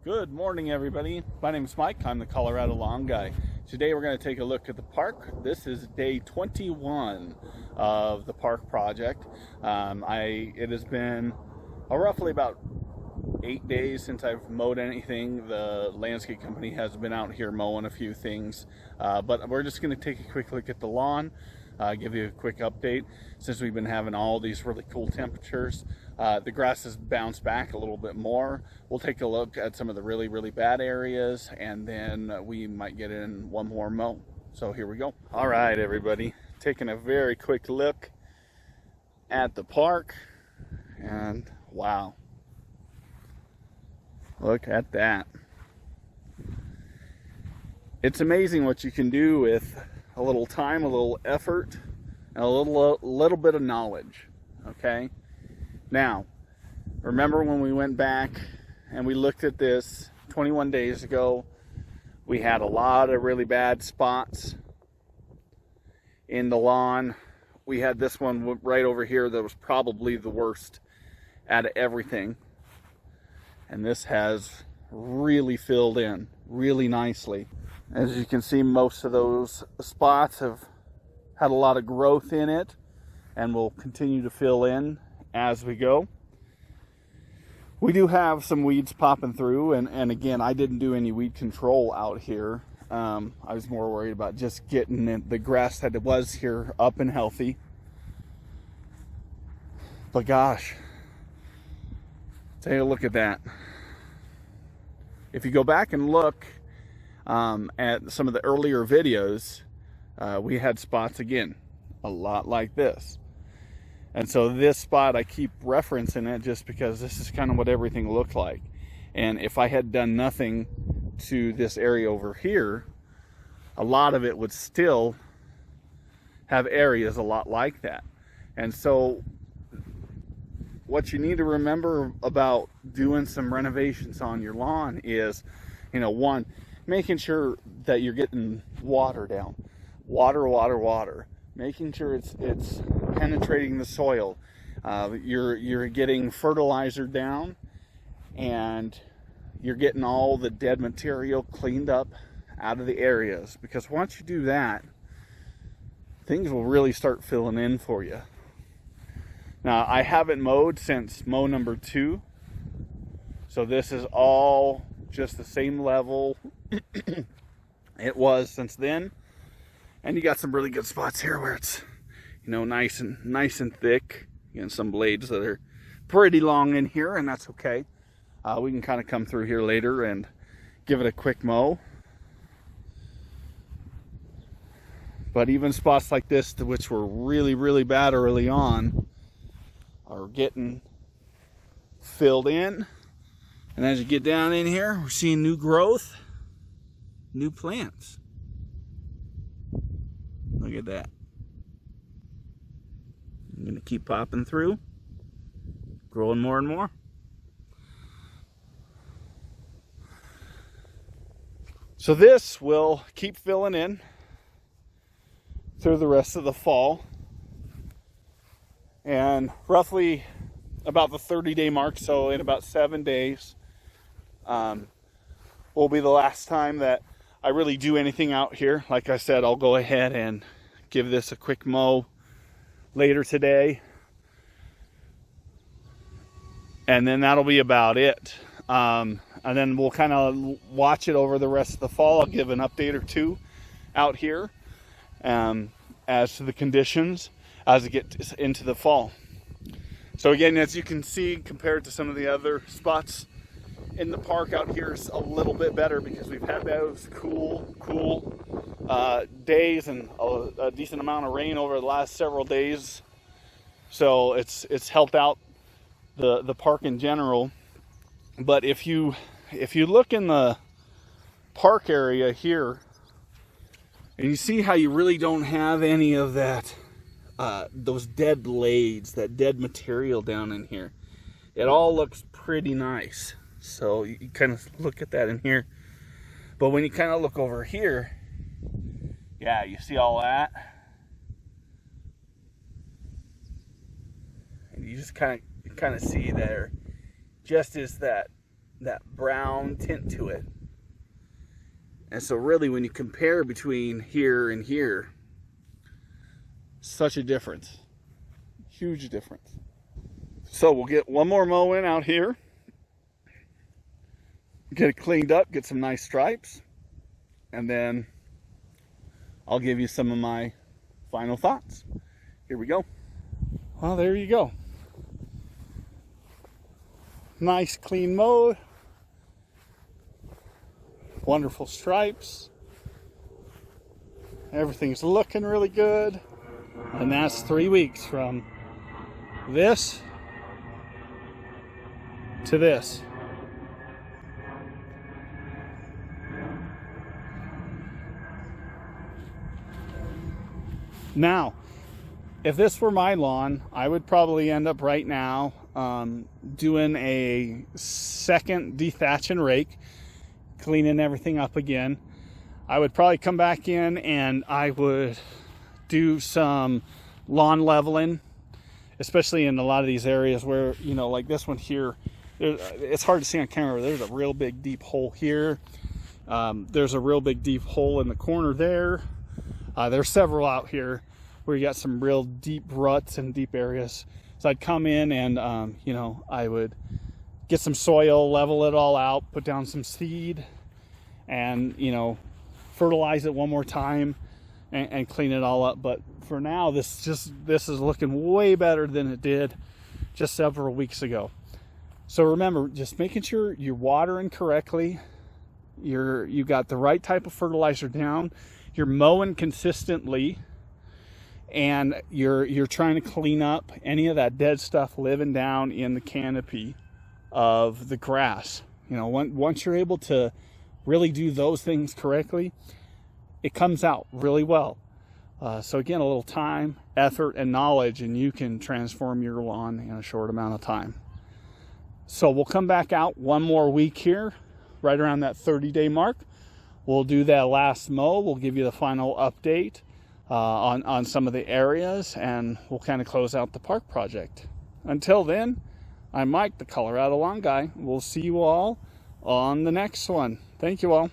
Good morning, everybody. My name is Mike. I'm the Colorado Lawn Guy. Today we're going to take a look at the park. This is day 21 of the park project. It has been roughly about 8 days since I've mowed anything. The landscape company has been out here mowing a few things, but we're just going to take a quick look at the lawn. Give you a quick update. Since we've been having all these really cool temperatures, the grass has bounced back a little bit more. We'll take a look at some of the really bad areas, and then we might get in one more mow. So here we go. All right, everybody, taking a very quick look at the park, and wow, look at that. It's amazing what you can do with a little time, a little effort, and a little bit of knowledge. Okay, now remember when we went back and we looked at this 21 days ago, we had a lot of really bad spots in the lawn. We had this one right over here that was probably the worst out of everything, and this has really filled in really nicely. As you can see, most of those spots have had a lot of growth in it and will continue to fill in as we go. We do have some weeds popping through, and again, I didn't do any weed control out here. I was more worried about just getting the grass that it was here up and healthy. But gosh, take a look at that. If you go back and look at some of the earlier videos, we had spots again a lot like this, and so this spot I keep referencing it just because this is kind of what everything looked like. And if I had done nothing to this area over here, a lot of it would still have areas a lot like that. And so what you need to remember about doing some renovations on your lawn is, one, making sure that you're getting water down. Water. Making sure it's penetrating the soil. You're getting fertilizer down, and you're getting all the dead material cleaned up out of the areas. Because once you do that, things will really start filling in for you. Now, I haven't mowed since mow number 2. So this is all just the same level it was since then, and you got some really good spots here where it's nice and thick, and some blades that are pretty long in here, and that's okay. We can kind of come through here later and give it a quick mow. But even spots like this, which were really bad early on, are getting filled in. And as you get down in here, we're seeing new growth, new plants. Look at that. I'm going to keep popping through, growing more and more. So this will keep filling in through the rest of the fall. And roughly about the 30-day mark, so in about 7 days, will be the last time that I really do anything out here. Like I said, I'll go ahead and give this a quick mow later today, and then that'll be about it. And then we'll kind of watch it over the rest of the fall. I'll give an update or two out here as to the conditions as it gets into the fall. So again, as you can see, compared to some of the other spots in the park out here, is a little bit better because we've had those cool days and a decent amount of rain over the last several days. So it's helped out the park in general. But if you look in the park area here, and you see how you really don't have any of that those dead blades, that dead material down in here, it all looks pretty nice. So you kind of look at that in here, but when you kind of look over here, yeah, you see all that, and you just kind of see there just is that that brown tint to it. And so really when you compare between here and here, such a difference. Huge difference. So we'll get one more mow in out here. Get it cleaned up, get some nice stripes. And then I'll give you some of my final thoughts. Here we go. Well, there you go. Nice clean mow. Wonderful stripes. Everything's looking really good. And that's 3 weeks from this to this. Now, if this were my lawn, I would probably end up right now doing a second dethatch and rake, cleaning everything up again. I would probably come back in and I would do some lawn leveling, especially in a lot of these areas where, you know, like this one here, it's hard to see on camera. There's a real big deep hole here. There's a real big deep hole in the corner there. There's several out here where you got some real deep ruts and deep areas. So I'd come in and, you know, I would get some soil, level it all out, put down some seed, and, you know, fertilize it one more time and clean it all up. But for now, this is looking way better than it did just several weeks ago. So remember, just making sure you're watering correctly, you got the right type of fertilizer down, you're mowing consistently, and you're trying to clean up any of that dead stuff living down in the canopy of the grass. You know, once you're able to really do those things correctly, it comes out really well. So again, a little time, effort, and knowledge, and you can transform your lawn in a short amount of time. So we'll come back out one more week here, right around that 30-day mark. We'll do that last mow. We'll give you the final update on some of the areas, and we'll kind of close out the park project. Until then, I'm Mike, the Colorado Lawn Guy. We'll see you all on the next one. Thank you all.